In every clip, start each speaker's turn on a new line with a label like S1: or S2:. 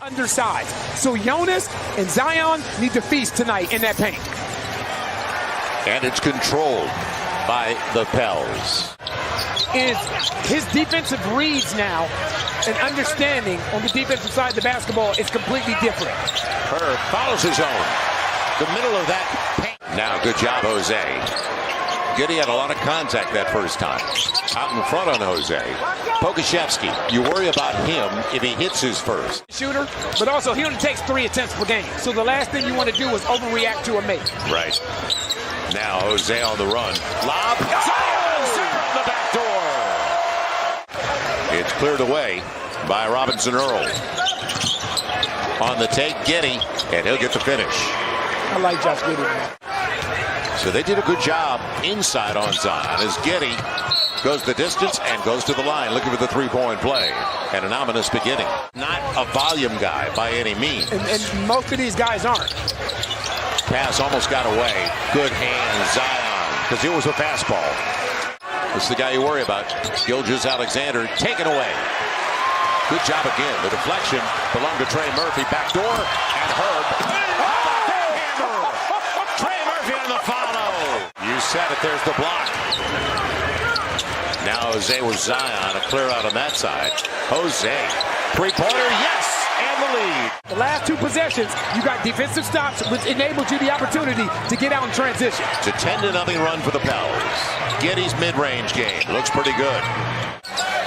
S1: undersized. So Jonas and Zion need to feast tonight in that paint.
S2: And it's controlled by the Pels.
S1: Is his defensive reads now and understanding on the defensive side of the basketball is completely different.
S2: Herb follows his own. The middle of that paint. Now, good job, Jose. Giddey had a lot of contact that first time. Out in front on Jose. Pokusevski, you worry about him if he hits his first.
S1: Shooter, but also he only takes 3 attempts per game. So the last thing you want to do is overreact to a mate.
S2: Right. Now Jose on the run. Lob. Zion on the back door. It's cleared away by Robinson Earl. On the take, Giddey, and he'll get the finish.
S1: I like Josh Giddey, man.
S2: So they did a good job inside on Zion as Giddey goes the distance and goes to the line looking for the three-point play. And an ominous beginning. Not a volume guy by any means.
S1: And most of these guys aren't.
S2: Pass almost got away. Good hand, Zion, because it was a fastball. This is the guy you worry about. Gilgeous-Alexander taken away. Good job again. The deflection belonged to Trey Murphy. Backdoor and Herb. Trey Murphy on the follow. You said it. There's the block. Now Jose with Zion. A clear out on that side. Jose. Three-pointer. Yes. And the lead.
S1: The last 2 possessions, you got defensive stops, which enabled you the opportunity to get out in transition.
S2: It's a 10-0 run for the Pels. Giddey's mid-range game looks pretty good.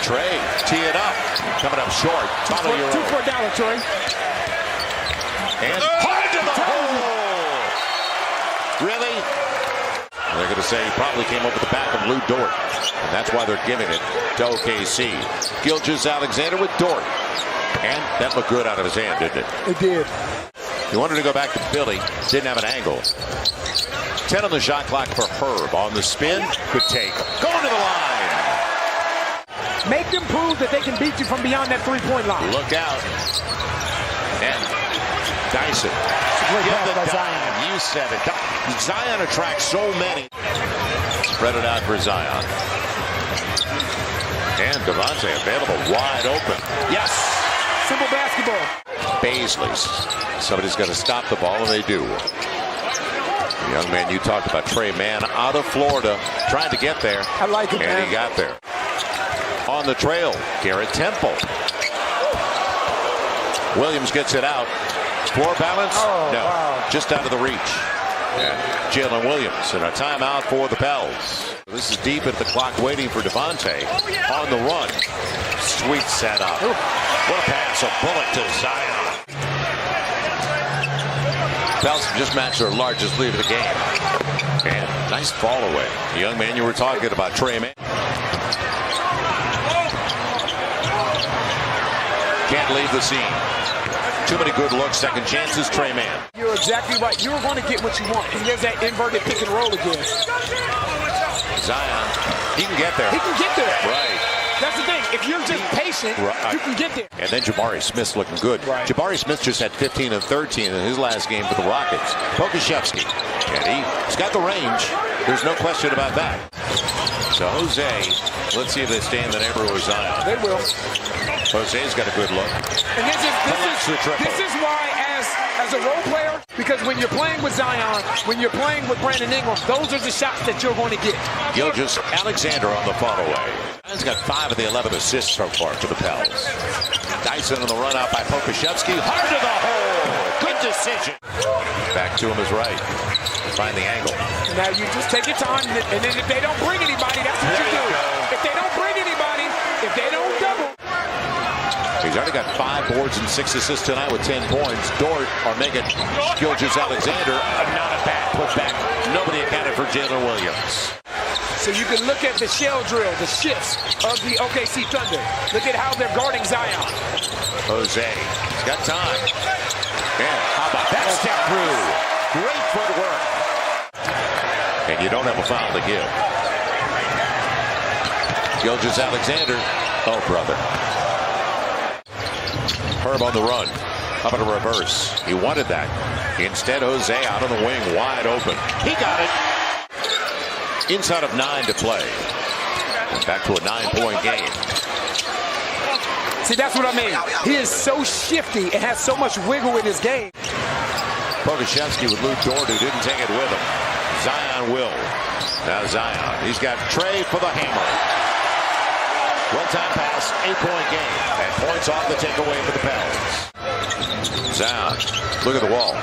S2: Trey, tee it up. Coming up short. Follow your
S1: 2 for $1, Trey.
S2: And hard to the hole. Really? They're going to say he probably came over the back of Lou Dort. And that's why they're giving it to OKC. Gilgeous-Alexander with Dort. And that looked good out of his hand, didn't it?
S1: It did.
S2: He wanted to go back to Philly. Didn't have an angle. 10 on the shot clock for Herb. On the spin. Good take. Going to the line.
S1: Make them prove that they can beat you from beyond that 3-point line.
S2: Look out. And Dyson.
S1: Give the Zion.
S2: You said it. Zion attracts so many. Spread it out for Zion. And Devontae available wide open. Yes.
S1: Simple basketball.
S2: Baisley's. Somebody's got to stop the ball, and they do. The young man you talked about, Trey Mann, out of Florida, trying to get there.
S1: I like it,
S2: and
S1: man.
S2: He got there. On the trail, Garrett Temple. Williams gets it out. Floor balance?
S1: Oh,
S2: no,
S1: wow.
S2: Just out of the reach. And Jalen Williams and a timeout for the Pels. This is deep at the clock waiting for Devontae. On the run. Sweet setup. What a pass, a bullet to Zion. Pels just matched their largest lead of the game. And nice fall away. The young man you were talking about, Trey Mann. Can't leave the scene. Too many good looks, second chances, Trey Mann.
S1: You're exactly right. You're going to get what you want. And there's that inverted pick and roll again.
S2: Zion, he can get there.
S1: He can get there.
S2: Right.
S1: That's the thing. If you're just patient, you can get there.
S2: And then Jabari Smith's looking good.
S1: Right.
S2: Jabari Smith just had 15 and 13 in his last game for the Rockets. Pokusevski, and he's got the range. There's no question about that. So Jose, let's see if they stay in the neighborhood with Zion.
S1: They will.
S2: Jose's got a good look.
S1: And this is why, as a role player, because when you're playing with Zion, when you're playing with Brandon Ingram, those are the shots that you're going to get.
S2: Gilgeous-Alexander on the follow-away. He's got 5 of the 11 assists so far for the Pels. Dyson on the run out by Pokusevski. Hard to the hole. Good decision. Back to him is right. Find the angle.
S1: Now you just take your time, and then if they don't bring anybody, that's what you do. If they don't bring anybody, if they don't double.
S2: He's already got 5 boards and 6 assists tonight with 10 points. Dort or Megan Gilgeous-Alexander. Not a bad putback. Nobody accounted for Jalen Williams.
S1: So you can look at the shell drill, the shifts of the OKC Thunder. Look at how they're guarding Zion.
S2: Jose, he's got time. And how about that step through? Great footwork. And you don't have a foul to give. Gilgeous-Alexander. Oh, brother. Herb on the run. How about a reverse? He wanted that. Instead, Jose out on the wing, wide open. He got it. Inside of 9 to play. Back to a 9-point game.
S1: See, that's what I mean. He is so shifty and has so much wiggle in his game.
S2: Pokuševski with Lou Dort, who didn't take it with him. Zion will. Now Zion. He's got Trey for the hammer. Well-timed pass, 8-point game. And points off the takeaway for the Pels. Zion, look at the wall.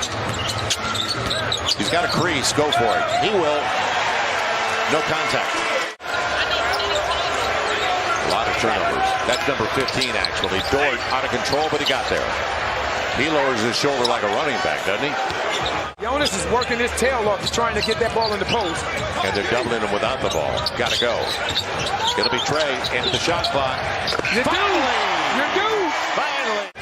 S2: He's got a crease, go for it. He will. No contact. A lot of turnovers. That's number 15, actually. Dort out of control, but he got there. He lowers his shoulder like a running back, doesn't he?
S1: Jonas is working his tail off, trying to get that ball in the post.
S2: And they're doubling him without the ball. Got to go. Going to be Trey into the shot clock.
S1: You're due.
S2: Finally.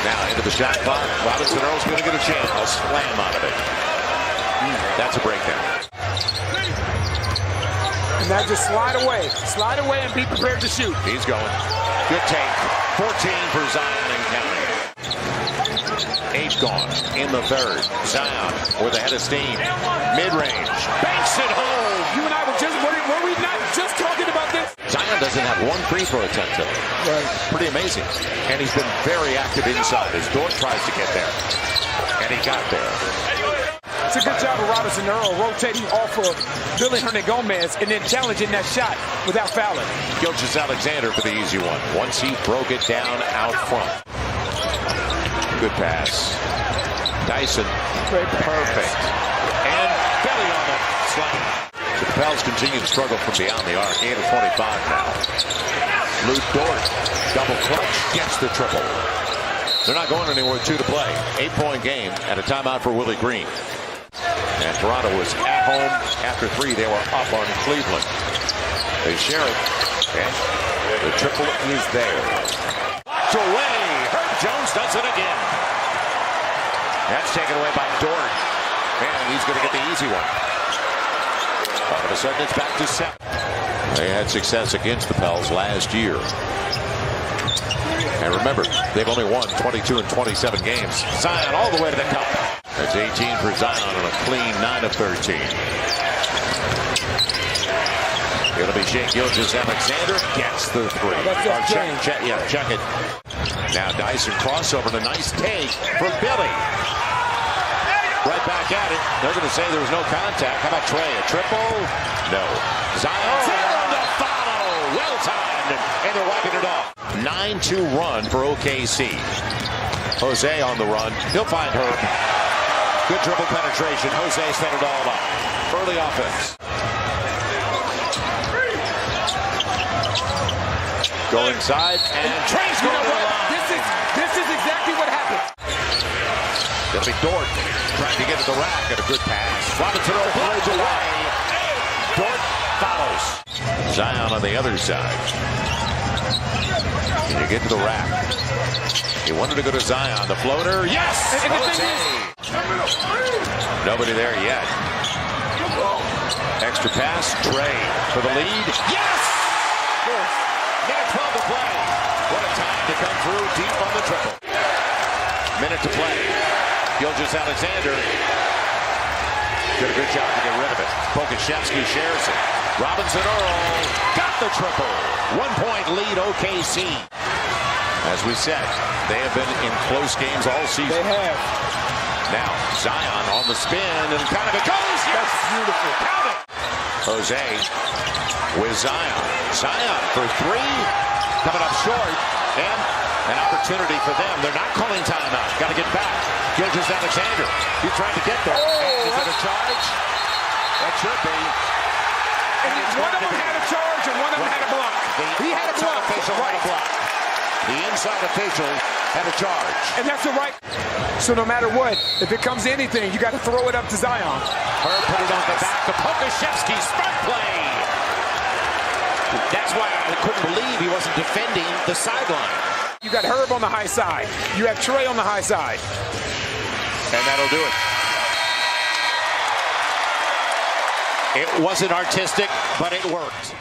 S2: Now into the shot clock. Robinson Earl's going to get a chance. A slam out of it. That's a breakdown.
S1: And now just slide away. Slide away and be prepared to shoot.
S2: He's going. Good take. 14 for Zion and counting. 8 gone in the third. Zion with a head of steam. Mid-range. Banks it home.
S1: You and I were we not just talking about this?
S2: Zion doesn't have one free throw attempt today.
S1: Right.
S2: Pretty amazing. And he's been very active inside as Dort tries to get there. And he got there.
S1: It's a good job of Robinson Earl rotating off of Billy Hernangomez and then challenging that shot without fouling.
S2: Gilgeous-Alexander for the easy one. Once he broke it down out front. Good pass. Dyson. Perfect. And belly on the slam. The Pels continue to struggle from beyond the arc. 8 of 25 now. Lou Dort. Double clutch. Gets the triple. They're not going anywhere with 2 to play. 8-point game and a timeout for Willie Green. And Toronto was at home. After 3, they were up on Cleveland. They share it. And the triple is there. Blocked away. Herb Jones does it again. That's taken away by Dort. And he's going to get the easy one. All of a sudden, it's back to 7. They had success against the Pels last year. And remember, they've only won 22 and 27 games. Zion all the way to the cup. That's 18 for Zion on a clean 9 of 13. It'll be Shai Gilgeous-Alexander gets the 3. Check it. Now Dyson crossover and a nice take from Billy. Right back at it. They're going to say there was no contact. How about Trey? A triple? No. Zion on the follow. Well timed. And they're wiping it off. 9-2 run for OKC. Jose on the run. He'll find Herb. Good dribble penetration. Jose set it all up. Early offense. Go inside and Trey's going to run.
S1: This is exactly what happened.
S2: It'll be Dort trying to get to the rack and a good pass. Robinson blows away. Dort follows. Zion on the other side. Can you get to the rack? He wanted to go to Zion. The floater. Yes! Nobody there yet. Extra pass. Trey for the lead. Yes! Minute 12 to play. What a time to come through deep on the triple. Minute to play. Gilgeous-Alexander did a good job to get rid of it. Pokuševski shares it. Robinson Earl got the triple. 1-point lead OKC. As we said, they have been in close games all season.
S1: They have.
S2: Now, Zion on the spin, and kind of it goes. Yes!
S1: That's beautiful.
S2: Count it. Jose with Zion. Zion for 3. Coming up short. And an opportunity for them. They're not calling timeout. Got to get back. Gilgeous-Alexander. He's trying to get there.
S1: Oh,
S2: is it a charge? That should be.
S1: And one of them had a charge and one of them had a block. He had a block.
S2: Had a block. The inside official had a charge.
S1: And that's the right. So no matter what, if it comes to anything, you got to throw it up to Zion.
S2: Herb put it on the back to Pokuševski. Smart play. That's why I couldn't believe he wasn't defending the sideline.
S1: You got Herb on the high side. You have Trey on the high side.
S2: And that'll do it. It wasn't artistic, but it worked.